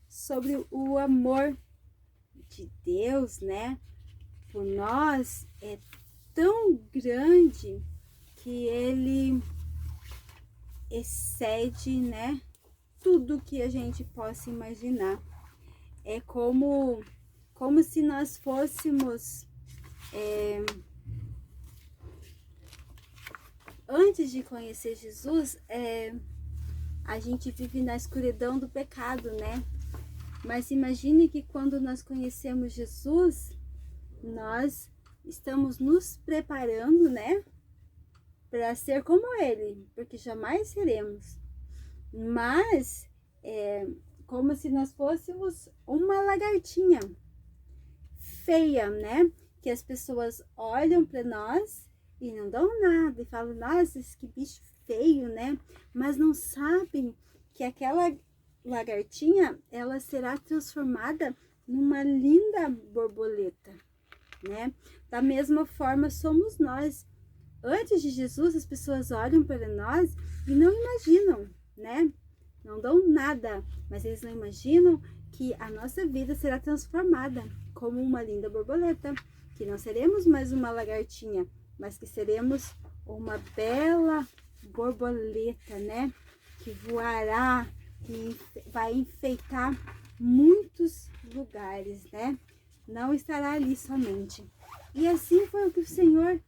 Sobre o amor de Deus, né, por nós é tão grande que ele excede, né, tudo que a gente possa imaginar. É como se nós fôssemos antes de conhecer Jesus, a gente vive na escuridão do pecado, né? Mas imagine que quando nós conhecemos Jesus, nós estamos nos preparando, né, para ser como Ele, porque jamais seremos. Mas é como se nós fôssemos uma lagartinha feia, né? Que as pessoas olham para nós e não dão nada e falam, nossa, que bicho feio, né? Mas não sabem que aquela lagartinha, ela será transformada numa linda borboleta, né? Da mesma forma somos nós. Antes de Jesus, as pessoas olham para nós e não imaginam, né? Não dão nada, mas eles não imaginam que a nossa vida será transformada como uma linda borboleta, que não seremos mais uma lagartinha, mas que seremos uma bela borboleta, né? Que voará, que vai enfeitar muitos lugares, né? Não estará ali somente. E assim foi o que o Senhor,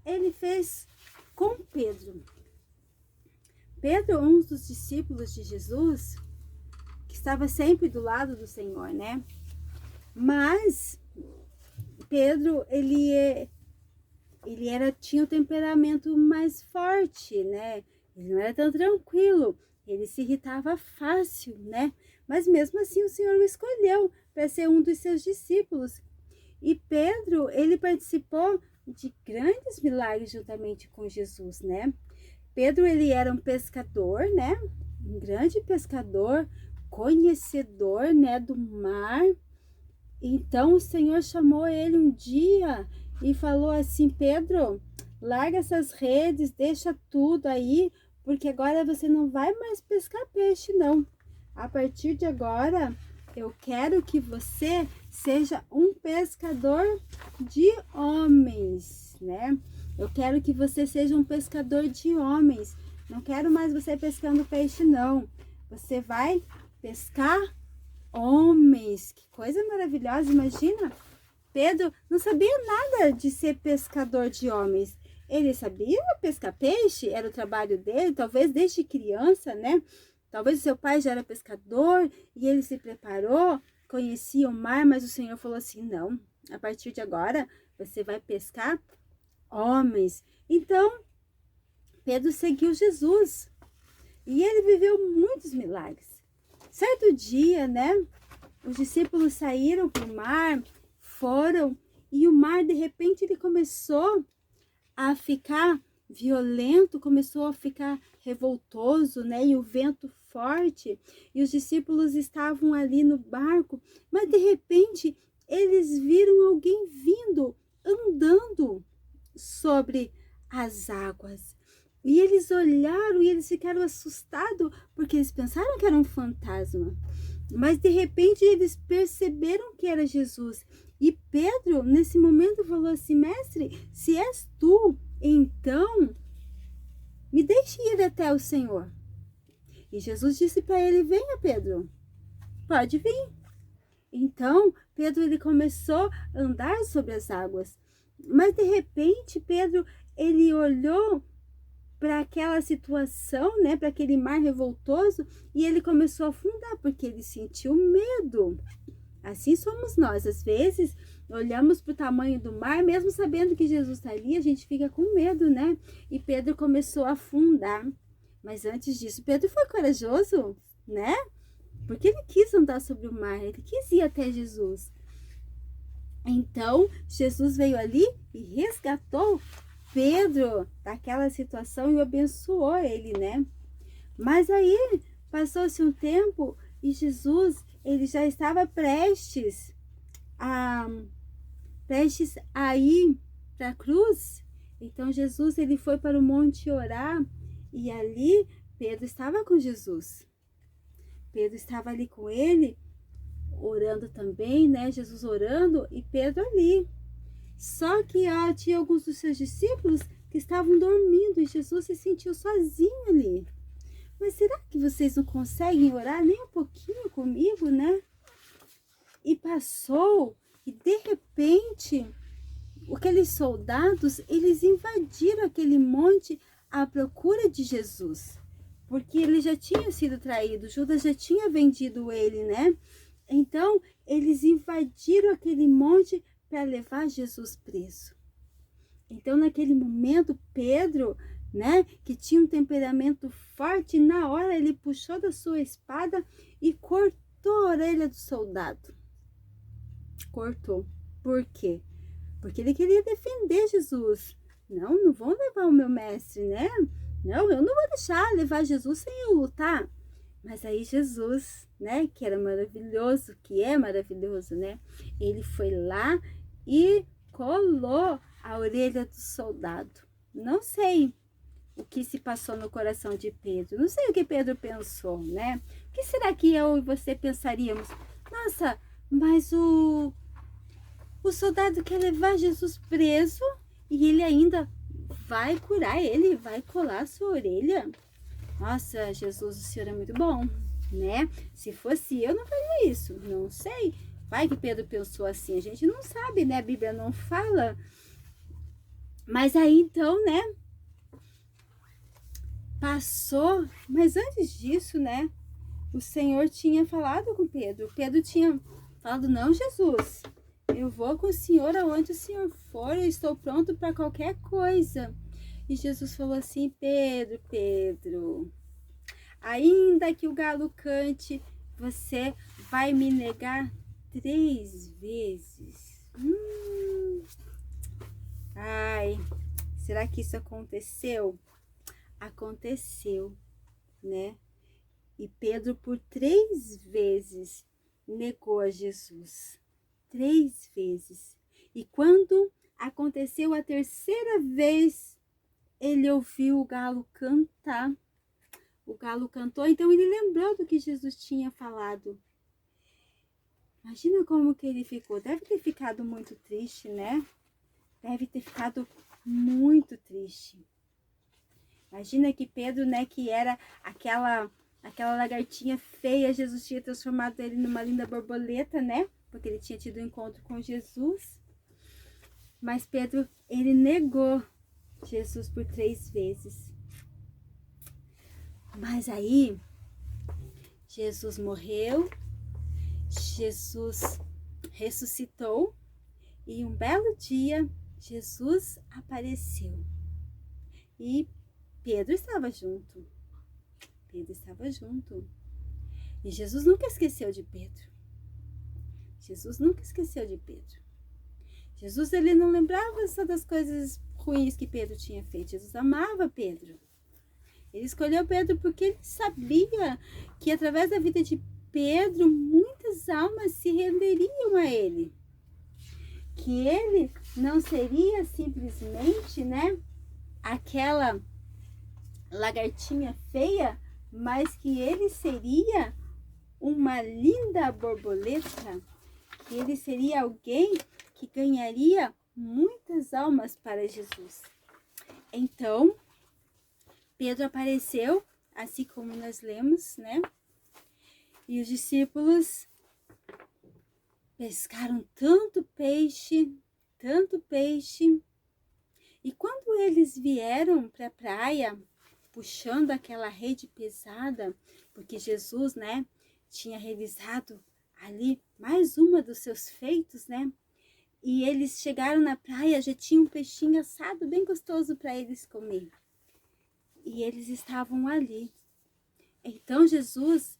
ele fez com Pedro. Pedro, um dos discípulos de Jesus, que estava sempre do lado do Senhor, né? Mas Pedro, tinha um temperamento mais forte, né? Ele não era tão tranquilo. Ele se irritava fácil, né? Mas mesmo assim o Senhor o escolheu para ser um dos seus discípulos. E Pedro, ele participou de grandes milagres juntamente com Jesus, né? Pedro, ele era um pescador, né? Um grande pescador, conhecedor, né, do mar. Então o Senhor chamou ele um dia e falou assim, Pedro, larga essas redes, deixa tudo aí, porque agora você não vai mais pescar peixe, não. A partir de agora, eu quero que você seja um pescador de homens, né? Eu quero que você seja um pescador de homens. Não quero mais você pescando peixe, não. Você vai pescar homens. Que coisa maravilhosa, imagina. Pedro não sabia nada de ser pescador de homens. Ele sabia pescar peixe, era o trabalho dele, talvez desde criança, né? Talvez o seu pai já era pescador e ele se preparou, conhecia o mar, mas o Senhor falou assim, não, a partir de agora você vai pescar homens. Então, Pedro seguiu Jesus e ele viveu muitos milagres. Certo dia, né, os discípulos saíram para o mar, foram, e o mar, de repente, ele começou a ficar violento, começou a ficar revoltoso, né? E o vento forte, e os discípulos estavam ali no barco, mas de repente eles viram alguém vindo, andando sobre as águas. E eles olharam e eles ficaram assustados, porque eles pensaram que era um fantasma. Mas de repente eles perceberam que era Jesus. E Pedro, nesse momento, falou assim, mestre, se és tu, então me deixe ir até o Senhor. E Jesus disse para ele, venha, Pedro, pode vir. Então, Pedro, ele começou a andar sobre as águas. Mas de repente, Pedro, ele olhou para aquela situação, né, para aquele mar revoltoso, e ele começou a afundar, porque ele sentiu medo. Assim somos nós, às vezes olhamos para o tamanho do mar, mesmo sabendo que Jesus está ali, a gente fica com medo, né? E Pedro começou a afundar. Mas antes disso, Pedro foi corajoso, né? Porque ele quis andar sobre o mar, ele quis ir até Jesus. Então, Jesus veio ali e resgatou Pedro daquela situação e abençoou ele, né? Mas aí, passou-se um tempo e Jesus, ele já estava a, prestes a ir para a cruz. Então, Jesus, ele foi para o monte orar e ali Pedro estava com Jesus. Pedro estava ali com ele, orando também, né? Jesus orando e Pedro ali. Só que tinha alguns dos seus discípulos que estavam dormindo e Jesus se sentiu sozinho ali. Mas será que vocês não conseguem orar nem um pouquinho comigo, né? E passou, e de repente, aqueles soldados, eles invadiram aquele monte à procura de Jesus. Porque ele já tinha sido traído, Judas já tinha vendido ele, né? Então, eles invadiram aquele monte para levar Jesus preso. Então, naquele momento, Pedro, né, que tinha um temperamento forte, na hora ele puxou da sua espada e cortou a orelha do soldado. Cortou. Por quê? Porque ele queria defender Jesus. Não vão levar o meu mestre, né? Não, eu não vou deixar levar Jesus sem eu lutar. Mas aí Jesus, né, que era maravilhoso, que é maravilhoso, né? Ele foi lá e colou a orelha do soldado. Não sei o que se passou no coração de Pedro. Não sei o que Pedro pensou, né? O que será que eu e você pensaríamos? Nossa, mas o soldado quer levar Jesus preso e ele ainda vai curar ele, vai colar a sua orelha. Nossa, Jesus, o Senhor é muito bom, né? Se fosse eu, não faria isso. Não sei. Vai que Pedro pensou assim. A gente não sabe, né? A Bíblia não fala. Mas aí, então, né? Passou. Mas antes disso, né? O Senhor tinha falado com Pedro. Pedro tinha falado, não, Jesus, eu vou com o Senhor aonde o Senhor for. Eu estou pronto para qualquer coisa. E Jesus falou assim, Pedro, Pedro, ainda que o galo cante, você vai me negar 3 vezes. Ai, será que isso aconteceu? Aconteceu, né? E Pedro por 3 vezes negou a Jesus. 3 vezes. E quando aconteceu a 3ª vez, ele ouviu o galo cantar. O galo cantou, então ele lembrou do que Jesus tinha falado. Imagina como que ele ficou. Deve ter ficado muito triste, né? Deve ter ficado muito triste. Imagina que Pedro, né, que era aquela lagartinha feia, Jesus tinha transformado ele numa linda borboleta, né? Porque ele tinha tido um encontro com Jesus. Mas Pedro, ele negou Jesus por 3 vezes. Mas aí, Jesus morreu, Jesus ressuscitou e um belo dia, Jesus apareceu. E Pedro estava junto. Pedro estava junto. E Jesus nunca esqueceu de Pedro. Jesus nunca esqueceu de Pedro. Jesus, ele não lembrava só das coisas ruins que Pedro tinha feito. Jesus amava Pedro. Ele escolheu Pedro porque ele sabia que através da vida de Pedro, muitas almas se renderiam a ele. Que ele não seria simplesmente, né, aquela lagartinha feia, mas que ele seria uma linda borboleta, que ele seria alguém que ganharia muitas almas para Jesus. Então, Pedro apareceu, assim como nós lemos, né? E os discípulos pescaram tanto peixe, e quando eles vieram para a praia, puxando aquela rede pesada, porque Jesus, né, tinha realizado ali mais uma dos seus feitos, né? E eles chegaram na praia, já tinha um peixinho assado bem gostoso para eles comer. E eles estavam ali. Então Jesus,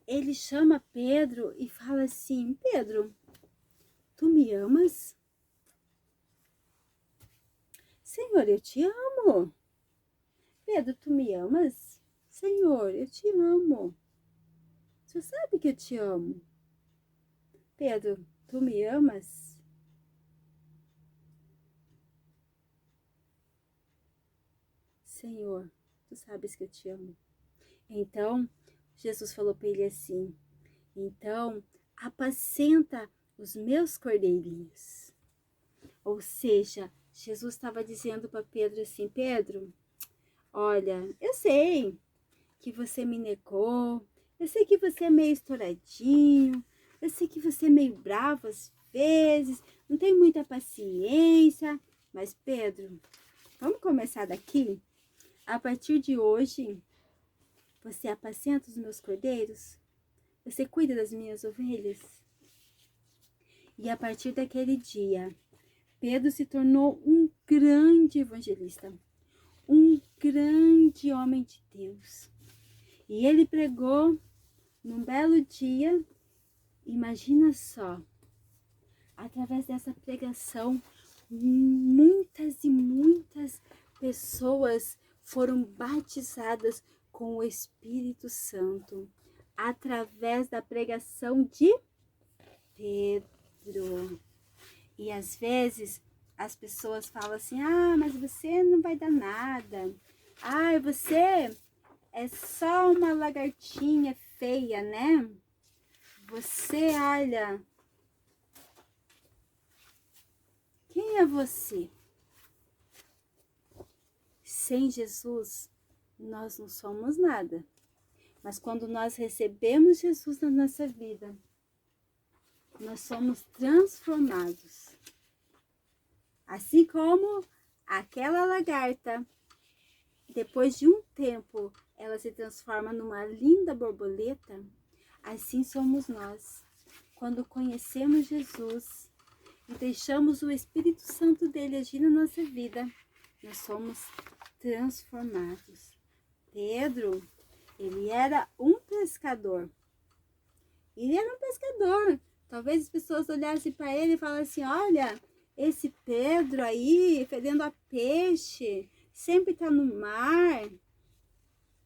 ele chama Pedro e fala assim, Pedro, tu me amas? Senhor, eu te amo. Pedro, tu me amas? Senhor, eu te amo. O Senhor sabe que eu te amo. Pedro, tu me amas? Senhor, tu sabes que eu te amo. Então, Jesus falou para ele assim, então, apacenta os meus cordeirinhos. Ou seja, Jesus estava dizendo para Pedro assim, Pedro, olha, eu sei que você me negou, eu sei que você é meio estouradinho, eu sei que você é meio bravo às vezes, não tem muita paciência, mas Pedro, vamos começar daqui? A partir de hoje, você apacenta os meus cordeiros? Você cuida das minhas ovelhas? E a partir daquele dia, Pedro se tornou um grande evangelista, um grande homem de Deus. E ele pregou num belo dia, imagina só, através dessa pregação, muitas e muitas pessoas foram batizadas com o Espírito Santo, através da pregação de Pedro. E às vezes as pessoas falam assim, ah, mas você não vai dar nada. Ah, você é só uma lagartinha feia, né? Você, olha, quem é você? Sem Jesus, nós não somos nada. Mas quando nós recebemos Jesus na nossa vida, nós somos transformados. Assim como aquela lagarta, depois de um tempo, ela se transforma numa linda borboleta, assim somos nós. Quando conhecemos Jesus e deixamos o Espírito Santo dele agir na nossa vida, nós somos transformados. Pedro, ele era um pescador. Ele era um pescador. Talvez as pessoas olhassem para ele e falassem, olha, esse Pedro aí, fedendo a peixe, sempre está no mar,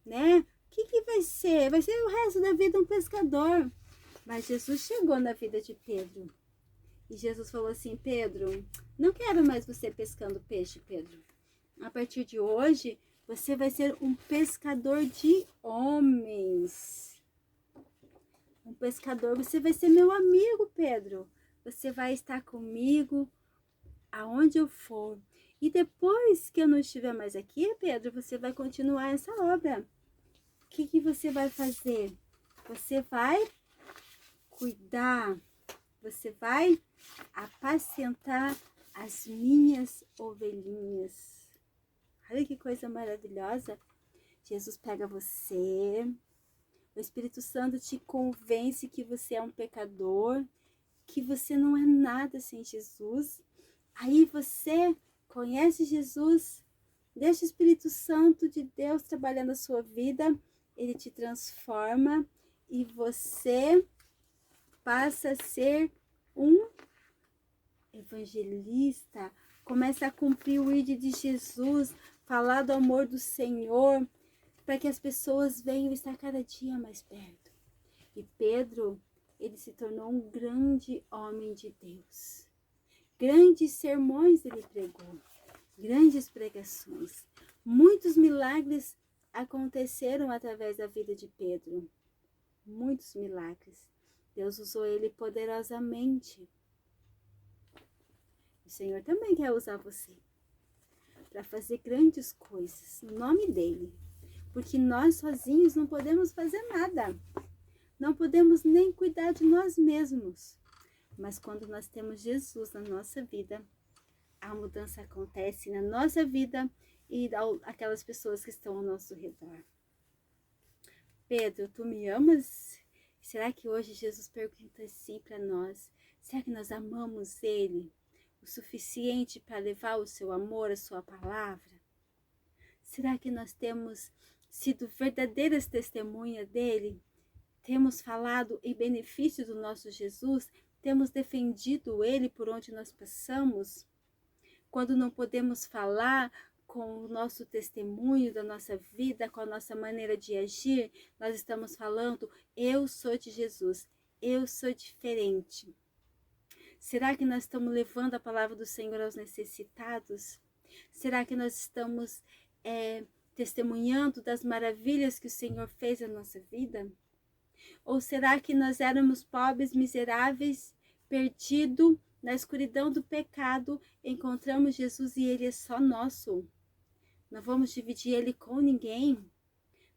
né? O que vai ser? Vai ser o resto da vida um pescador. Mas Jesus chegou na vida de Pedro. E Jesus falou assim, Pedro, não quero mais você pescando peixe, Pedro. A partir de hoje, você vai ser um pescador de homens. Um pescador, você vai ser meu amigo, Pedro. Você vai estar comigo aonde eu for. E depois que eu não estiver mais aqui, Pedro, você vai continuar essa obra. O que você vai fazer? Você vai cuidar, você vai apacentar as minhas ovelhinhas. Olha que coisa maravilhosa. Jesus pega você, o Espírito Santo te convence que você é um pecador, que você não é nada sem Jesus. Aí você conhece Jesus, deixa o Espírito Santo de Deus trabalhar na sua vida, ele te transforma e você passa a ser um evangelista, começa a cumprir o ID de Jesus, falar do amor do Senhor, para que as pessoas venham estar cada dia mais perto. E Pedro, ele se tornou um grande homem de Deus. Grandes sermões ele pregou, grandes pregações. Muitos milagres aconteceram através da vida de Pedro. Muitos milagres. Deus usou ele poderosamente. O Senhor também quer usar você para fazer grandes coisas no nome dele. Porque nós sozinhos não podemos fazer nada. Não podemos nem cuidar de nós mesmos. Mas quando nós temos Jesus na nossa vida, a mudança acontece na nossa vida e aquelas pessoas que estão ao nosso redor. Pedro, tu me amas? Será que hoje Jesus pergunta assim para nós? Será que nós amamos Ele o suficiente para levar o seu amor, a sua palavra? Será que nós temos sido verdadeiras testemunhas dEle? Temos falado em benefício do nosso Jesus? Temos defendido Ele por onde nós passamos? quando não podemos falar com o nosso testemunho da nossa vida, com a nossa maneira de agir, nós estamos falando, eu sou de Jesus, eu sou diferente. Será que nós estamos levando a palavra do Senhor aos necessitados? Será que nós estamos testemunhando das maravilhas que o Senhor fez na nossa vida? Ou será que nós éramos pobres, miseráveis, perdidos na escuridão do pecado, encontramos Jesus e Ele é só nosso? Não vamos dividir Ele com ninguém?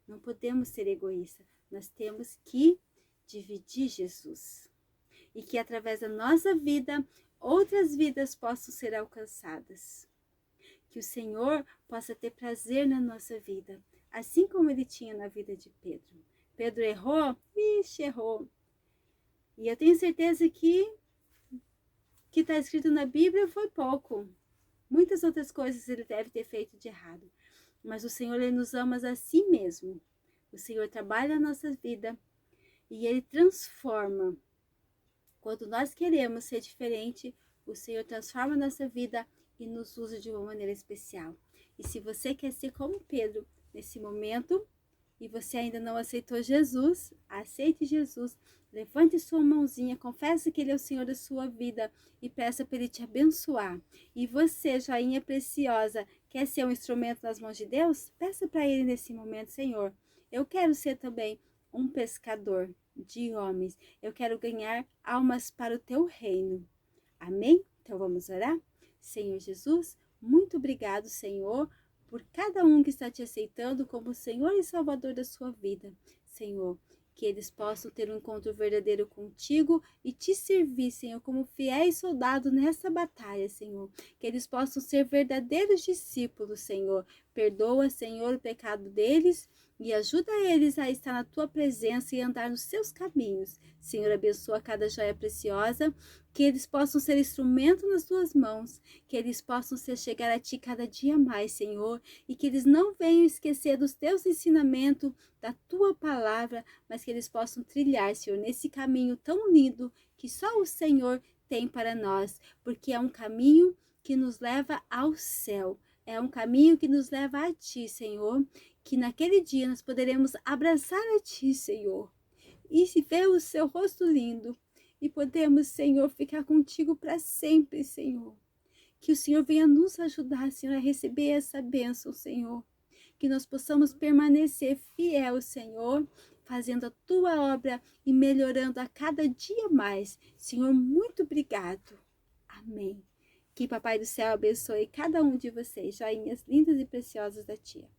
Não podemos ser egoístas. Nós temos que dividir Jesus. E que através da nossa vida, outras vidas possam ser alcançadas. Que o Senhor possa ter prazer na nossa vida, assim como Ele tinha na vida de Pedro. Pedro errou? Ixi, errou. E eu tenho certeza que está escrito na Bíblia foi pouco. Muitas outras coisas ele deve ter feito de errado. Mas o Senhor, Ele nos ama assim mesmo. O Senhor trabalha na nossa vida e Ele transforma. Quando nós queremos ser diferente, o Senhor transforma a nossa vida e nos usa de uma maneira especial. E se você quer ser como Pedro nesse momento e você ainda não aceitou Jesus, aceite Jesus. Levante sua mãozinha, confesse que Ele é o Senhor da sua vida e peça para Ele te abençoar. E você, joinha preciosa, quer ser um instrumento nas mãos de Deus? Peça para Ele nesse momento, Senhor, eu quero ser também um pescador de homens. Eu quero ganhar almas para o teu reino. Amém? Então vamos orar? Senhor Jesus, muito obrigado, Senhor, por cada um que está te aceitando como Senhor e Salvador da sua vida. Senhor, que eles possam ter um encontro verdadeiro contigo e te servir, Senhor, como fiéis soldados nessa batalha, Senhor. Que eles possam ser verdadeiros discípulos, Senhor. Perdoa, Senhor, o pecado deles e ajuda eles a estar na tua presença e andar nos seus caminhos. Senhor, abençoa cada joia preciosa, que eles possam ser instrumento nas tuas mãos, que eles possam chegar a ti cada dia mais, Senhor, e que eles não venham esquecer dos teus ensinamentos, da tua palavra, mas que eles possam trilhar, Senhor, nesse caminho tão lindo que só o Senhor tem para nós, porque é um caminho que nos leva ao céu. É um caminho que nos leva a Ti, Senhor, que naquele dia nós poderemos abraçar a Ti, Senhor, e ver o Seu rosto lindo, e podemos, Senhor, ficar contigo para sempre, Senhor. Que o Senhor venha nos ajudar, Senhor, a receber essa bênção, Senhor. Que nós possamos permanecer fiel, Senhor, fazendo a Tua obra e melhorando a cada dia mais. Senhor, muito obrigado. Amém. Que Papai do Céu abençoe cada um de vocês, joinhas lindas e preciosas da Tia.